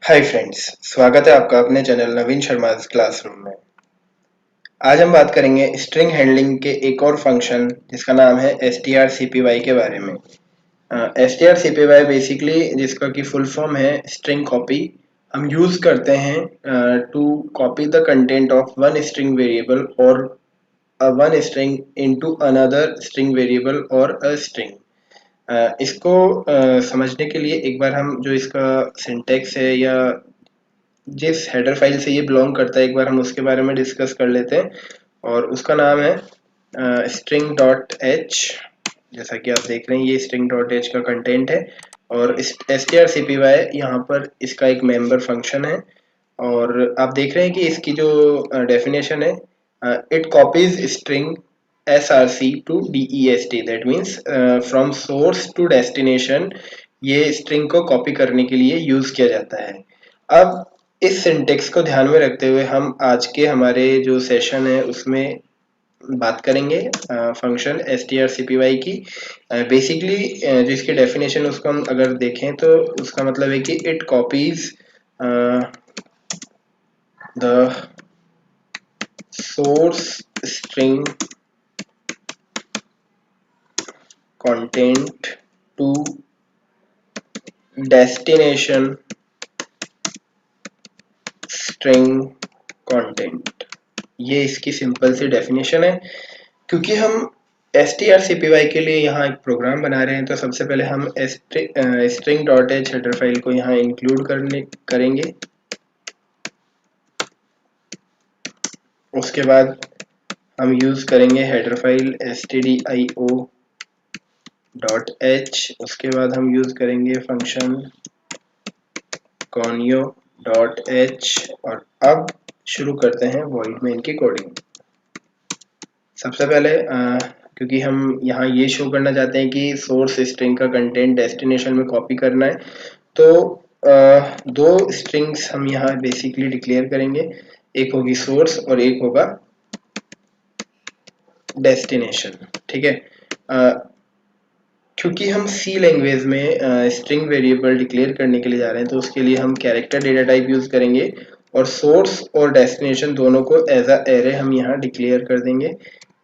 Hi friends, स्वागत है आपका अपने चैनल नवीन शर्मा क्लासरूम में। आज हम बात करेंगे स्ट्रिंग हैंडलिंग के एक और फंक्शन जिसका नाम है strcpy के बारे में। strcpy बेसिकली जिसका कि फुल फॉर्म है स्ट्रिंग कॉपी। हम यूज करते हैं to copy the content of one string variable और one string into another string variable और अ स्ट्रिंग। इसको समझने के लिए एक बार हम जो इसका सिंटेक्स है या जिस हेडर फाइल से ये बिलोंग करता है एक बार हम उसके बारे में डिस्कस कर लेते हैं और उसका नाम है स्ट्रिंग डॉट एच। जैसा कि आप देख रहे हैं ये स्ट्रिंग डॉट एच का कंटेंट है और strcpy यहाँ पर इसका एक मेंबर फंक्शन है। और आप देख रहे हैं कि इसकी जो डेफिनेशन है, it copies string src to dest, that means from source to destination. ये स्ट्रिंग को कॉपी करने के लिए यूज किया जाता है। अब इस सिंटेक्स को ध्यान में रखते हुए हम आज के हमारे जो सेशन है उसमें बात करेंगे फंक्शन strcpy की। बेसिकली जो इसकी डेफिनेशन उसको हम अगर देखें तो उसका मतलब है कि it copies the source string content to destination string content. ये इसकी सिंपल सी डेफिनेशन है। क्योंकि हम strcpy के लिए यहाँ एक प्रोग्राम बना रहे हैं तो सबसे पहले हम string dot H header file को यहाँ इंक्लूड करेंगे। उसके बाद हम यूज करेंगे header file stdio dot H. उसके बाद हम यूज करेंगे फंक्शन conio डॉट एच और अब शुरू करते हैं वॉइड मेन की कोडिंग। सबसे पहले क्योंकि हम यहाँ ये शो करना चाहते हैं कि सोर्स स्ट्रिंग का कंटेंट डेस्टिनेशन में कॉपी करना है तो दो स्ट्रिंग्स हम यहाँ बेसिकली डिक्लेयर करेंगे। एक होगी सोर्स और एक होगा डेस्टिनेशन। ठीक है। क्योंकि हम सी लैंग्वेज में स्ट्रिंग वेरिएबल डिक्लेयर करने के लिए जा रहे हैं तो उसके लिए हम कैरेक्टर डेटा टाइप यूज करेंगे और सोर्स और डेस्टिनेशन दोनों को एज अ एरे हम यहाँ डिक्लेयर कर देंगे।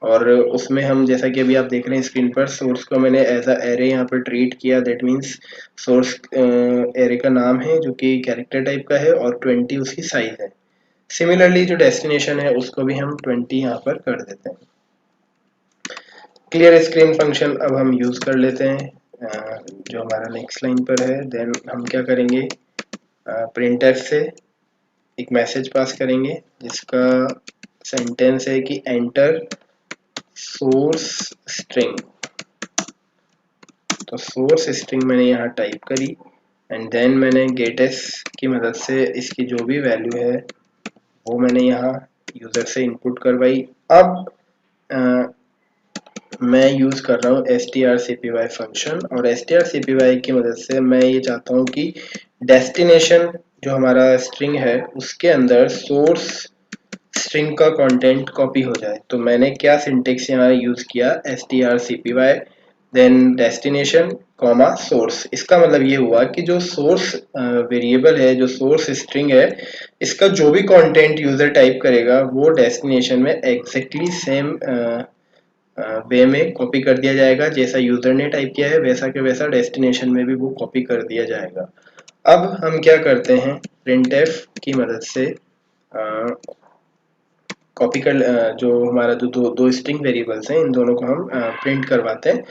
और उसमें हम जैसा कि अभी आप देख रहे हैं स्क्रीन पर सोर्स को मैंने एज अ एरे यहाँ पर ट्रीट किया। दैट मीन्स सोर्स एरे का नाम है जो कि कैरेक्टर टाइप का है और 20 उसकी साइज है। सिमिलरली जो डेस्टिनेशन है उसको भी हम 20 यहाँ पर कर देते हैं। क्लियर स्क्रीन फंक्शन अब हम यूज कर लेते हैं जो हमारा नेक्स्ट लाइन पर है। देन हम क्या करेंगे, प्रिंटफ से एक मैसेज पास करेंगे जिसका सेंटेंस है कि एंटर सोर्स स्ट्रिंग। तो सोर्स स्ट्रिंग मैंने यहाँ टाइप करी एंड देन मैंने गेटस की मदद से इसकी जो भी वैल्यू है वो मैंने यहाँ यूजर से इनपुट करवाई। अब मैं यूज कर रहा हूँ strcpy फंक्शन और strcpy की मदद से मैं ये चाहता हूँ कि डेस्टिनेशन जो हमारा स्ट्रिंग है उसके अंदर सोर्स स्ट्रिंग का कंटेंट कॉपी हो जाए। तो मैंने क्या सिंटेक्स यहाँ यूज किया, strcpy then destination comma source. इसका मतलब ये हुआ कि जो सोर्स वेरिएबल है, जो सोर्स स्ट्रिंग है, इसका जो भी कंटेंट यूजर टाइप करेगा वो डेस्टिनेशन में एग्जैक्टली सेम वे में कॉपी कर दिया जाएगा। जैसा यूजर ने टाइप किया है वैसा के वैसा डेस्टिनेशन में भी वो कॉपी कर दिया जाएगा। अब हम क्या करते हैं, प्रिंटफ की मदद से कॉपी कर जो हमारा जो दो स्ट्रिंग वेरिएबल्स हैं इन दोनों को हम प्रिंट करवाते हैं।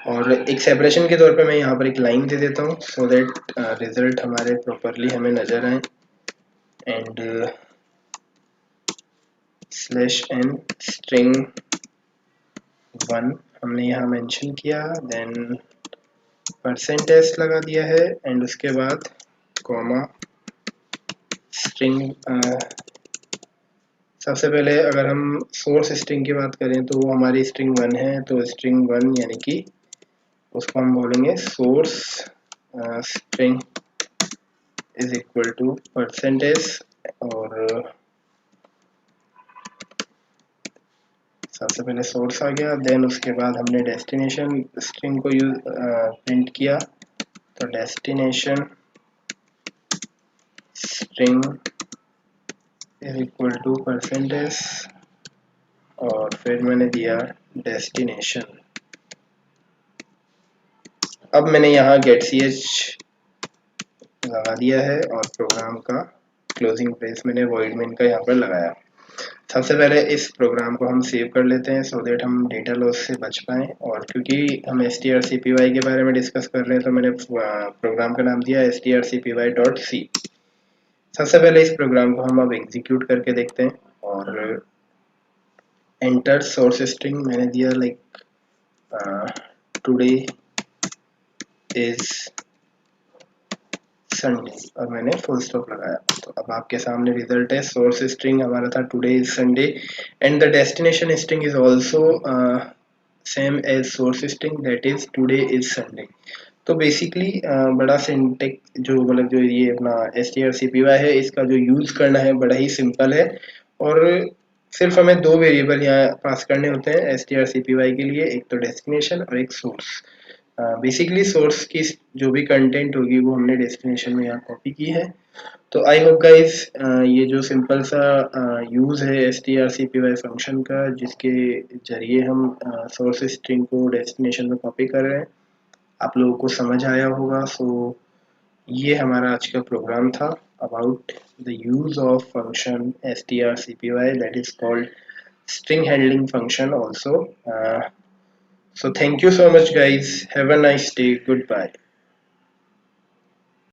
और एक सेपरेशन के तौर पे मैं यहाँ पर एक लाइन दे देता हूँ सो दैट रिजल्ट हमारे प्रॉपरली हमें नजर आए। एंड /n स्ट्रिंग 1 हमने यहाँ मेंशन किया, देन % लगा दिया है एंड उसके बाद कॉमा स्ट्रिंग। सबसे पहले अगर हम सोर्स स्ट्रिंग की बात करें तो वो हमारी स्ट्रिंग 1 है तो स्ट्रिंग 1 यानी कि उसको हम बोलेंगे source string is equal to %। और सबसे पहले सोर्स आ गया, देन उसके बाद हमने डेस्टिनेशन स्ट्रिंग को प्रिंट किया तो destination string is equal to percentage और फिर मैंने दिया डेस्टिनेशन। अब मैंने यहाँ गेट ch लगा दिया है और प्रोग्राम का क्लोजिंग ब्रेस मैंने वॉइड मेन का यहाँ पर लगाया। सबसे पहले इस प्रोग्राम को हम सेव कर लेते हैं सो दैट हम डेटा लॉस से बच पाएँ। और क्योंकि हम strcpy के बारे में डिस्कस कर रहे हैं तो मैंने प्रोग्राम का नाम दिया strcpy.c। सबसे पहले इस प्रोग्राम को हम अब एग्जीक्यूट करके देखते हैं और एंटर सोर्स स्ट्रिंग मैंने दिया लाइक टुडे इज संडे और मैंने फुल स्टॉप लगाया। तो अब आपके सामने रिजल्ट है। सोर्स स्ट्रिंग हमारा था today is Sunday and the destination string is also same as source string that is today is Sunday. तो बेसिकली बड़ा सिंटेक्स जो मतलब जो ये अपना strcpy है इसका जो यूज करना है बड़ा ही सिंपल है और सिर्फ हमें दो वेरिएबल यहाँ पास करने होते हैं strcpy के लिए, एक तो डेस्टिनेशन और एक सोर्स। बेसिकली सोर्स की जो भी कंटेंट होगी वो हमने डेस्टिनेशन में यहाँ कॉपी की है। तो आई होप गाइज ये जो सिंपल सा यूज़ है strcpy फंक्शन का जिसके जरिए हम सोर्स स्ट्रिंग को डेस्टिनेशन में कॉपी कर रहे हैं आप लोगों को समझ आया होगा। सो ये हमारा आज का प्रोग्राम था about the use of function strcpy that is called string handling function also. So thank you so much guys, have a nice day, goodbye.